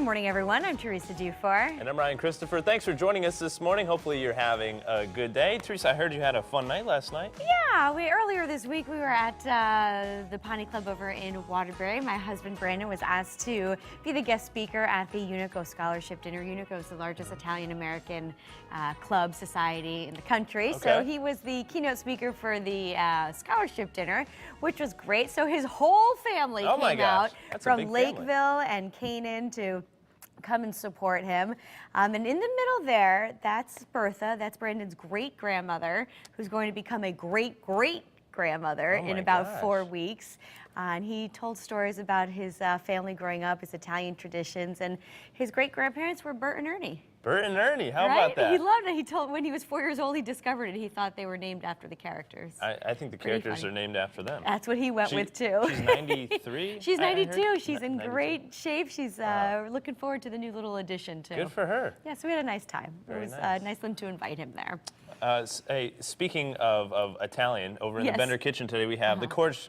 Good morning, everyone. I'm Teresa Dufour. And I'm Ryan Christopher. Thanks for joining us this morning. Hopefully you're having a good day. Teresa, I heard you had a fun night last night. Yeah, earlier this week we were at the Pawnee Club over in Waterbury. My husband Brandon was asked to be the guest speaker at the Unico Scholarship Dinner. Unico is the largest Italian-American club society in the country. Okay. So he was the keynote speaker for the scholarship dinner, which was great. So his whole family came out from Lakeville and Canaan to come and support him. And in the middle there, that's Bertha. That's Brandon's great-grandmother, who's going to become a great-great-grandmother in about 4 weeks. And he told stories about his family growing up, his Italian traditions, and his great-grandparents were Bert and Ernie. Bert and Ernie, how about that? He loved it. He told when he was 4 years old, he discovered it. He thought they were named after the characters. I think the characters are named after them. That's what he went with too. She's 93? She's 92. She's in great shape. She's looking forward to the new little addition too. Good for her. Yeah, so we had a nice time. It was nice of them to invite him there. Hey, speaking of Italian, over in the Bender Kitchen today we have the coach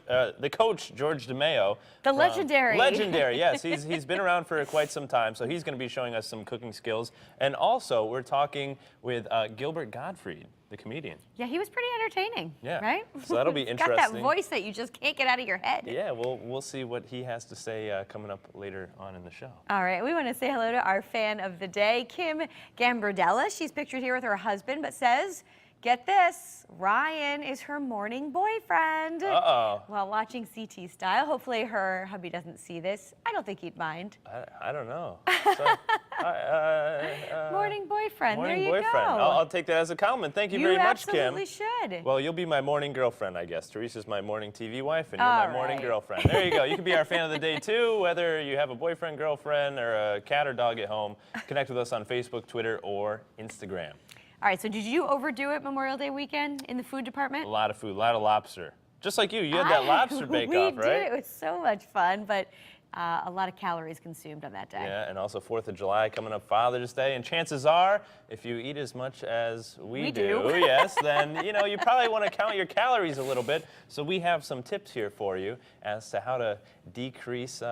George DeMeo. The legendary. Legendary, yes. He's been around for quite some time, so he's going to be showing us some cooking skills. And also, we're talking with Gilbert Gottfried, the comedian. Yeah, he was pretty entertaining. Yeah. Right? So that'll be interesting. Got that voice that you just can't get out of your head. Yeah, we'll see what he has to say coming up later on in the show. All right, we want to say hello to our fan of the day, Kim Gambardella. She's pictured here with her husband, but says, get this, Ryan is her morning boyfriend. Uh-oh. While watching CT Style. Hopefully her hubby doesn't see this. I don't think he'd mind. I don't know. Morning boyfriend, morning there you boyfriend. go. I'll take that as a compliment. Thank you very much, Kim. You absolutely should. Well, you'll be my morning girlfriend, I guess. Teresa's my morning TV wife, and you're my morning girlfriend. There you go. You can be our fan of the day, too, whether you have a boyfriend, girlfriend, or a cat or dog at home. Connect with us on Facebook, Twitter, or Instagram. All right, so did you overdo it Memorial Day weekend in the food department? A lot of food, a lot of lobster. Just like you had that lobster bake-off, right? We did. It was so much fun, but a lot of calories consumed on that day. Yeah, and also 4th of July coming up, Father's Day, and chances are, if you eat as much as we do, yes, then you probably want to count your calories a little bit. So we have some tips here for you as to how to decrease,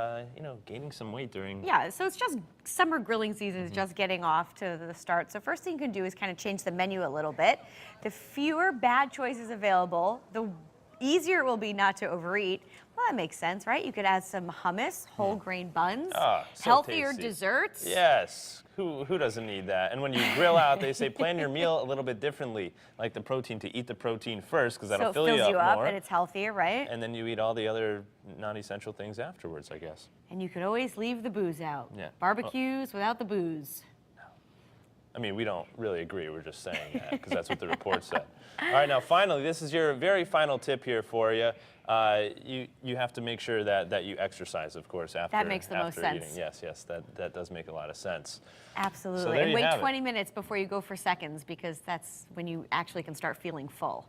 gaining some weight during. Yeah, so it's just summer grilling season is just getting off to the start. So first thing you can do is kind of change the menu a little bit. The fewer bad choices available, the easier it will be not to overeat. Well, that makes sense, right? You could add some hummus, whole grain buns, healthier desserts. Yes, who doesn't need that? And when you grill out, they say plan your meal a little bit differently, like the protein, to eat the protein first, because that'll fill you up more. And it's healthier, right? And then you eat all the other non-essential things afterwards, I guess. And you could always leave the booze out. Yeah. Barbecues without the booze. I mean, we don't really agree. We're just saying that because that's what the report said. All right, now finally, this is your very final tip here for you. You have to make sure that you exercise, of course, after that makes the most sense. Eating. Yes, that does make a lot of sense. Absolutely. So and wait 20 minutes before you go for seconds, because that's when you actually can start feeling full.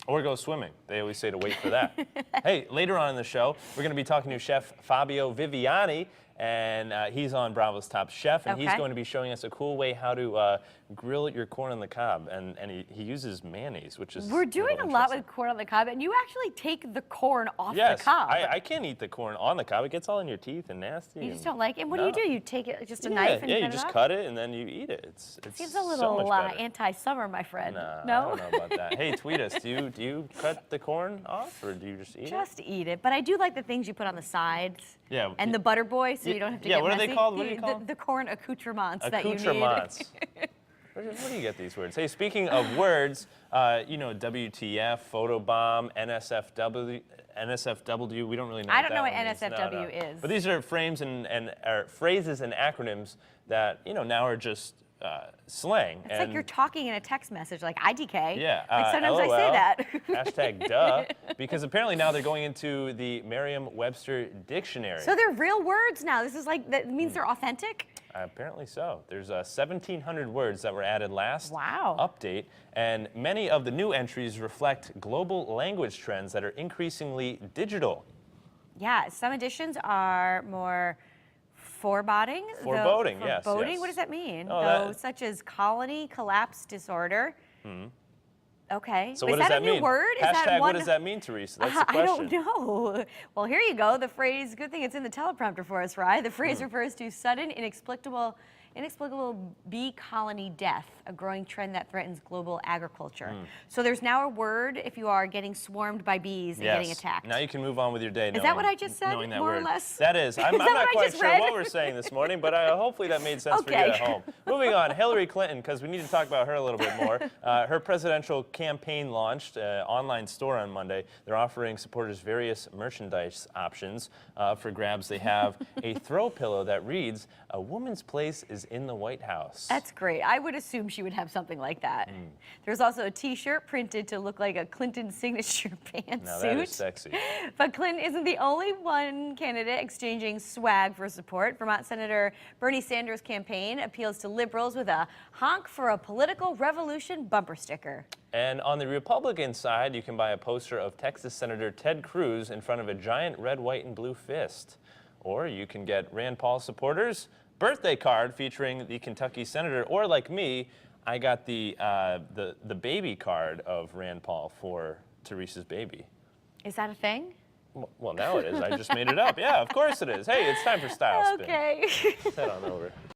Or go swimming. They always say to wait for that. Hey, later on in the show, we're going to be talking to Chef Fabio Viviani, and he's on Bravo's Top Chef, and he's going to be showing us a cool way how to grill your corn on the cob, and he uses mayonnaise, which is We're doing a lot with corn on the cob, and you actually take the corn off the cob. I can't eat the corn on the cob. It gets all in your teeth and nasty. You just don't like it? And what do? You take it, just a knife and cut it off? Yeah, you just cut it, and then you eat it. It seems a little anti-summer, my friend. No? I don't know about that. Hey, tweet us. Do you cut the corn off, or do you just eat it? Just eat it. But I do like the things you put on the sides. Yeah. And the butter boy, so you don't have to get messy. What are they called? What do you call them? The corn accoutrements that you need. Accoutrements. Where do you get these words? Hey, speaking of words, WTF, photobomb, NSFW, we don't really know I what don't know what means. NSFW is. But these are phrases and acronyms that, now are just slang. It's like you're talking in a text message, like IDK. Yeah. Like sometimes LOL, I say that. Hashtag duh. Because apparently now they're going into the Merriam-Webster dictionary. So they're real words now. This is like, that means they're authentic? Apparently so. There's 1,700 words that were added last update, and many of the new entries reflect global language trends that are increasingly digital. Yeah, some editions are more foreboding. Foreboding, yes. Foreboding, what does that mean? Such as colony collapse disorder. Okay. So Is what does that that a new mean? word? Is Hashtag that what does that mean, Teresa? That's the question. I don't know. Well, here you go. The phrase, good thing it's in the teleprompter for us, Rye. The phrase refers to sudden, inexplicable bee colony death, a growing trend that threatens global agriculture. So there's now a word if you are getting swarmed by bees and getting attacked. Now you can move on with your day. Is that what I just said, that more word. or less? That is. I'm not quite sure read? what we're saying this morning, but hopefully that made sense for you at home. Moving on, Hillary Clinton, because we need to talk about her a little bit more. Her presidential campaign launched an online store on Monday. They're offering supporters various merchandise options for grabs. They have a throw pillow that reads, "A woman's place is in the White House." That's great. I would assume she would have something like that. There's also a T-shirt printed to look like a Clinton signature pantsuit. Now that is sexy. But Clinton isn't the only one candidate exchanging swag for support. Vermont Senator Bernie Sanders' campaign appeals to liberals with a "Honk for a Political Revolution" bumper sticker. And on the Republican side, you can buy a poster of Texas Senator Ted Cruz in front of a giant red, white, and blue fist. Or you can get Rand Paul supporters birthday card featuring the Kentucky senator, or like me, I got the baby card of Rand Paul for Teresa's baby. Is that a thing? Well, now it is. I just made it up. Yeah, of course it is. Hey, it's time for Style Spin. Okay. Head on over.